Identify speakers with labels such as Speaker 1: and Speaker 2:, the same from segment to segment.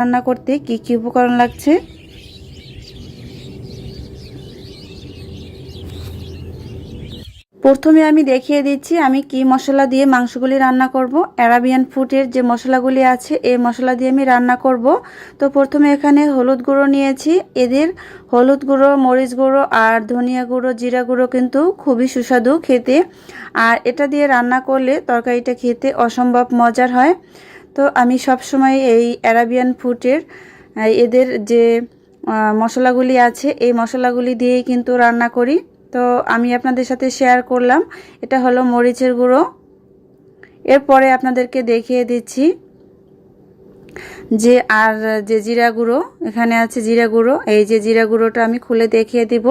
Speaker 1: রান্না করতে কি কি উপকরণ লাগছে। প্রথমে আমি দেখিয়ে দিচ্ছি আমি কি মশলা দিয়ে মাংসগুলি রান্না করব। অ্যারাবিয়ান ফুডের যে মশলাগুলি আছে এই মশলা দিয়ে আমি রান্না করব। তো প্রথমে এখানে হলুদ গুঁড়ো নিয়েছি। এদের হলুদ গুঁড়ো, মরিচ গুঁড়ো আর ধনিয়া গুঁড়ো, জিরা গুঁড়ো কিন্তু খুবই সুস্বাদু খেতে। আর এটা দিয়ে রান্না করলে তরকারিটা খেতে অসম্ভব মজার হয়। তো আমি সব সময় এই অ্যারাবিয়ান ফুডের এদের যে মশলাগুলি আছে এই মশলাগুলি দিয়েই কিন্তু রান্না করি। তো আমি আপনাদের সাথে শেয়ার করলাম। এটা হলো মরিচের গুঁড়ো। এরপরে আপনাদেরকে দেখিয়ে দিচ্ছি যে আর যে জিরা গুঁড়ো এখানে আছে, জিরা গুঁড়ো, এই যে জিরা গুঁড়োটা আমি খুলে দেখিয়ে দিব।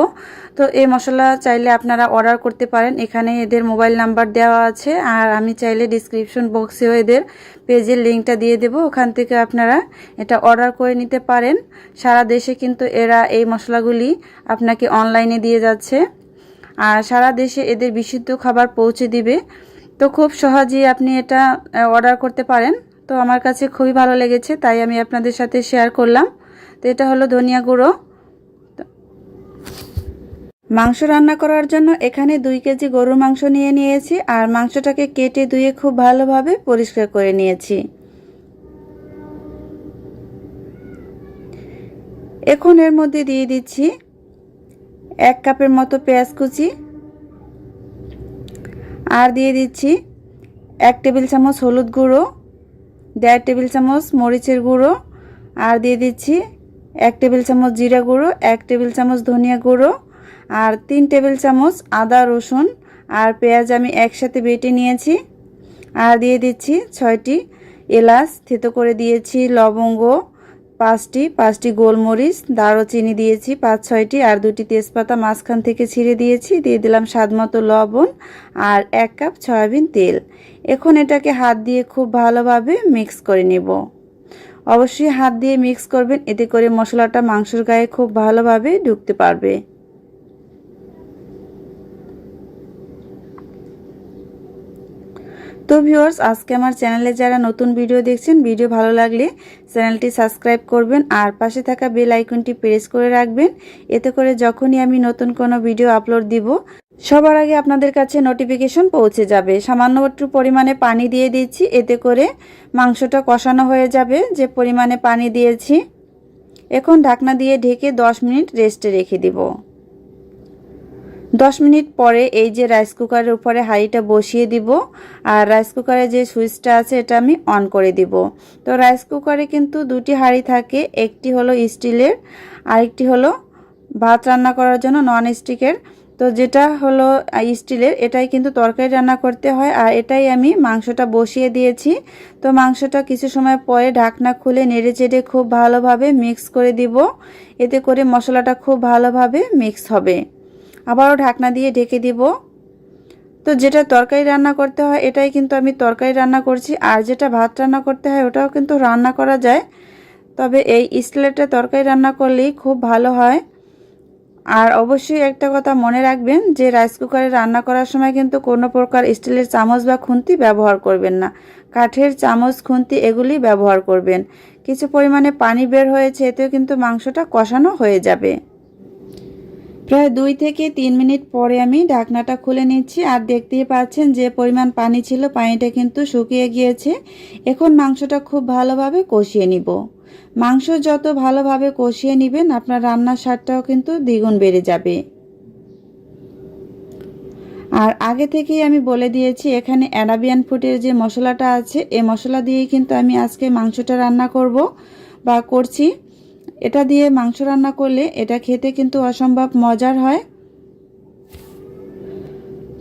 Speaker 1: তো এই মশলা চাইলে আপনারা অর্ডার করতে পারেন, এখানে এদের মোবাইল নাম্বার দেওয়া আছে। আর আমি চাইলে ডিসক্রিপশন বক্সেও এদের পেজের লিঙ্কটা দিয়ে দেব, ওখান থেকে আপনারা এটা অর্ডার করে নিতে পারেন। সারা দেশে কিন্তু এরা এই মশলাগুলি আপনাকে অনলাইনে দিয়ে যাচ্ছে আর সারা দেশে এদের বিশুদ্ধ খাবার পৌঁছে দিবে। তো খুব সহজেই আপনি এটা অর্ডার করতে পারেন। তো আমার কাছে খুবই ভালো লেগেছে তাই আমি আপনাদের সাথে শেয়ার করলাম। তো এটা হলো ধনিয়া গুঁড়ো। মাংস রান্না করার জন্য এখানে 2 কেজি গরুর মাংস নিয়েছি আর মাংসটাকে কেটে ধুয়ে খুব ভালোভাবে পরিষ্কার করে নিয়েছি। এখন এর মধ্যে দিয়ে দিচ্ছি 1 কাপের মতো পেঁয়াজ কুচি আর দিয়ে দিচ্ছি 1 টেবিল চামচ হলুদ গুঁড়ো, 1.5 টেবিল চামচ মরিচের গুঁড়ো আর দিয়ে দিচ্ছি 1 টেবিল চামচ জিরা গুঁড়ো, 1 টেবিল চামচ ধনিয়া গুঁড়ো আর 3 টেবিল চামচ আদা, রসুন আর পেঁয়াজ আমি একসাথে বেটে নিয়েছি। আর দিয়ে দিচ্ছি 6টি এলাচ থেতো করে দিয়েছি, লবঙ্গ 5টি গোলমরিচ, দারুচিনি দিয়েছি 5-6টি আর 2টি তেজপাতা মাঝখান থেকে ছিঁড়ে দিয়েছি। দিয়ে দিলাম স্বাদমতো লবণ আর 1 কাপ সয়াবিন তেল। এখন এটাকে হাত দিয়ে খুব ভালোভাবে মিক্স করে নেব। অবশ্যই হাত দিয়ে মিক্স করবেন, এতে করে মশলাটা মাংসের গায়ে খুব ভালোভাবে ঢুকতে পারবে। তো ভিউয়ার্স, আজকে আমার চ্যানেলে যারা নতুন ভিডিও দেখছেন, ভিডিও ভালো লাগলে চ্যানেলটি সাবস্ক্রাইব করবেন আর পাশে থাকা বেল আইকনটি প্রেস করে রাখবেন। এতে করে যখনই আমি নতুন কোনো ভিডিও আপলোড দিব সবার আগে আপনাদের কাছে নোটিফিকেশন পৌঁছে যাবে। সামান্য একটু পরিমাণে পানি দিয়ে দিচ্ছি, এতে করে মাংসটা কষানো হয়ে যাবে যে পরিমাণে পানি দিয়েছি। এখন ঢাকনা দিয়ে ঢেকে 10 মিনিট রেস্টে রেখে দিব। 10 মিনিট পরে এই যে রাইস কুকারের উপরে হাঁড়িটা বসিয়ে দিব আর রাইস কুকারে যে সুইচটা আছে এটা আমি অন করে দিব। তো রাইস কুকারে কিন্তু 2টি হাঁড়ি থাকে, একটি হলো স্টিলের আরেকটি হলো ভাত রান্না করার জন্য নন স্টিকের। তো যেটা হলো স্টিলের এটাই কিন্তু তরকারি রান্না করতে হয় আর এটাই আমি মাংসটা বসিয়ে দিয়েছি। তো মাংসটা কিছু সময় পরে ঢাকনা খুলে নেড়ে চেড়ে খুব ভালোভাবে মিক্স করে দিব, এতে করে মশলাটা খুব ভালোভাবে মিক্স হবে। আবারও ঢাকনা দিয়ে ঢেকে দিব। তো যেটা তরকারি রান্না করতে হয় এটাই কিন্তু আমি তরকারি রান্না করছি আর যেটা ভাত রান্না করতে হয় ওটাও কিন্তু রান্না করা যায়, তবে এই স্টিলেরটা তরকারি রান্না করলেই খুব ভালো হয়। আর অবশ্যই একটা কথা মনে রাখবেন যে রাইস কুকারে রান্না করার সময় কিন্তু কোনো প্রকার স্টিলের চামচ বা খুন্তি ব্যবহার করবেন না, কাঠের চামচ খুন্তি এগুলি ব্যবহার করবেন। কিছু পরিমাণে পানি বের হয়েছে, এতেও কিন্তু মাংসটা কষানো হয়ে যাবে। প্রায় 2 থেকে 3 মিনিট পরে আমি ঢাকনাটা খুলে নিচ্ছি আর দেখতেই পাচ্ছেন যে পরিমাণ পানি ছিল পানিটা কিন্তু শুকিয়ে গিয়েছে। এখন মাংসটা খুব ভালোভাবে কষিয়ে নিব। মাংস যত ভালোভাবে কষিয়ে নেবেন আপনার রান্নার স্বাদটাও কিন্তু দ্বিগুণ বেড়ে যাবে। আর আগে থেকেই আমি বলে দিয়েছি এখানে অ্যারাবিয়ান ফুডের যে মশলাটা আছে এই মশলা দিয়েই কিন্তু আমি আজকে মাংসটা রান্না করব বা করছি। এটা দিয়ে মাংস রান্না করলে এটা খেতে কিন্তু অসম্ভব মজার হয়।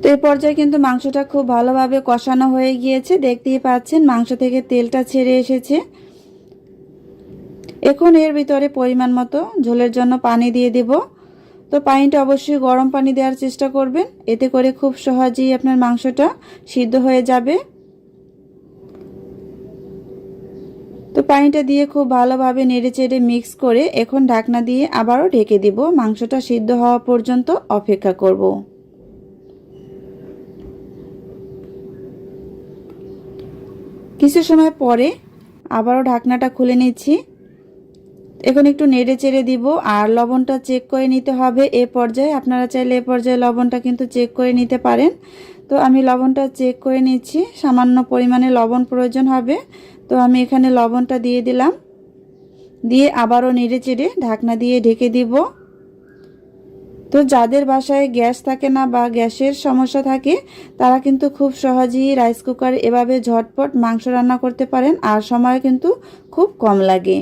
Speaker 1: তো এই পর্যায়ে কিন্তু মাংসটা খুব ভালোভাবে কষানো হয়ে গিয়েছে, দেখতেই পাচ্ছেন মাংস থেকে তেলটা ছেড়ে এসেছে। এখন এর ভিতরে পরিমাণ মতো ঝোলের জন্য পানি দিয়ে দেব। তো পানিটা অবশ্যই গরম পানি দেওয়ার চেষ্টা করবেন, এতে করে খুব সহজেই আপনার মাংসটা সিদ্ধ হয়ে যাবে। তো পানিটা দিয়ে খুব ভালোভাবে নেড়েচেড়ে মিক্স করে এখন ঢাকনা দিয়ে আবারও ঢেকে দিব, মাংসটা সিদ্ধ হওয়া পর্যন্ত অপেক্ষা করব। কিছু সময় পরে আবারও ঢাকনাটা খুলে নিচ্ছি। এখন একটু নেড়ে চেড়ে দিব আর লবণটা চেক করে নিতে হবে এ পর্যায়ে। আপনারা চাইলে এ পর্যায়ে লবণটা কিন্তু চেক করে নিতে পারেন। তো আমি লবণটা চেক করে নিচ্ছি, সামান্য পরিমাণে লবণ প্রয়োজন হবে। তো আমি এখানে লবণটা দিয়ে দিলাম, দিয়ে আবারও নেড়ে চেড়ে ঢাকনা দিয়ে ঢেকে দিব। তো যাদের বাসায় গ্যাস থাকে না বা গ্যাসের সমস্যা থাকে তারা কিন্তু খুব সহজেই রাইস কুকারে এভাবে ঝটপট মাংস রান্না করতে পারেন, আর সময় কিন্তু খুব কম লাগে।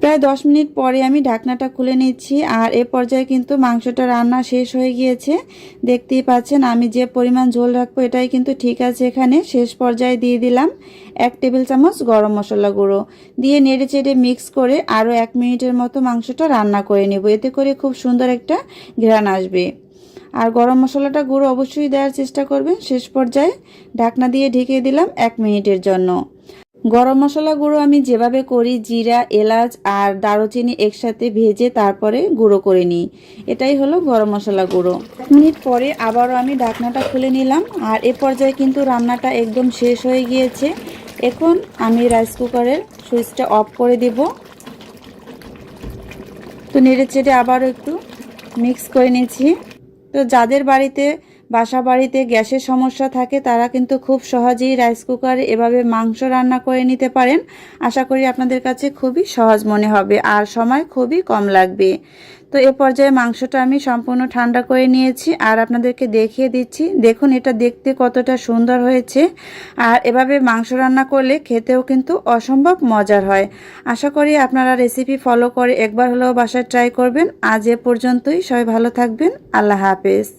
Speaker 1: প্রায় 10 মিনিট পরে আমি ঢাকনাটা খুলে নিচ্ছি, আর এ পর্যায়ে কিন্তু মাংসটা রান্না শেষ হয়ে গিয়েছে। দেখতেই পাচ্ছেন আমি যে পরিমাণ ঝোল রাখবো এটাই কিন্তু ঠিক আছে। এখানে শেষ পর্যায়ে দিয়ে দিলাম 1 টেবিল চামচ গরম মশলা গুঁড়ো, দিয়ে নেড়ে চেড়ে মিক্স করে আরও 1 মিনিটের মতো মাংসটা রান্না করে নেব। এতে করে খুব সুন্দর একটা ঘ্রাণ আসবে। আর গরম মশলাটা গুঁড়ো অবশ্যই দেওয়ার চেষ্টা করবেন। শেষ পর্যায়ে ঢাকনা দিয়ে ঢেকে দিলাম 1 মিনিটের জন্য। গরম মশলা গুঁড়ো আমি যেভাবে করি, জিরা, এলাচ আর দারুচিনি একসাথে ভেজে তারপরে গুঁড়ো করে নিই, এটাই হলো গরম মশলা গুঁড়ো। 1 মিনিট পরে আবারও আমি ঢাকনাটা খুলে নিলাম, আর এ পর্যায়ে কিন্তু রান্নাটা একদম শেষ হয়ে গিয়েছে। এখন আমি রাইস কুকারের সুইচটা অফ করে দেব। তো নেড়ে চেড়ে আবারও একটু মিক্স করে নিচ্ছি। তো যাদের বাসা বাড়িতে গ্যাসের সমস্যা থাকে তারা কিন্তু খুব সহজেই রাইস কুকারে এভাবে মাংস রান্না করে নিতে পারেন। আশা করি আপনাদের কাছে খুবই সহজ মনে হবে আর সময় খুবই কম লাগবে। তো এ পর্যায়ে মাংসটা আমি সম্পূর্ণ ঠান্ডা করে নিয়েছি আর আপনাদেরকে দেখিয়ে দিচ্ছি। দেখুন এটা দেখতে কতটা সুন্দর হয়েছে, আর এভাবে মাংস রান্না করলে খেতেও কিন্তু অসম্ভব মজার হয়। আশা করি আপনারা রেসিপি ফলো করে একবার হলেও বাসায় ট্রাই করবেন। আজ এ পর্যন্তই, সবাই ভালো থাকবেন। আল্লাহ হাফেজ।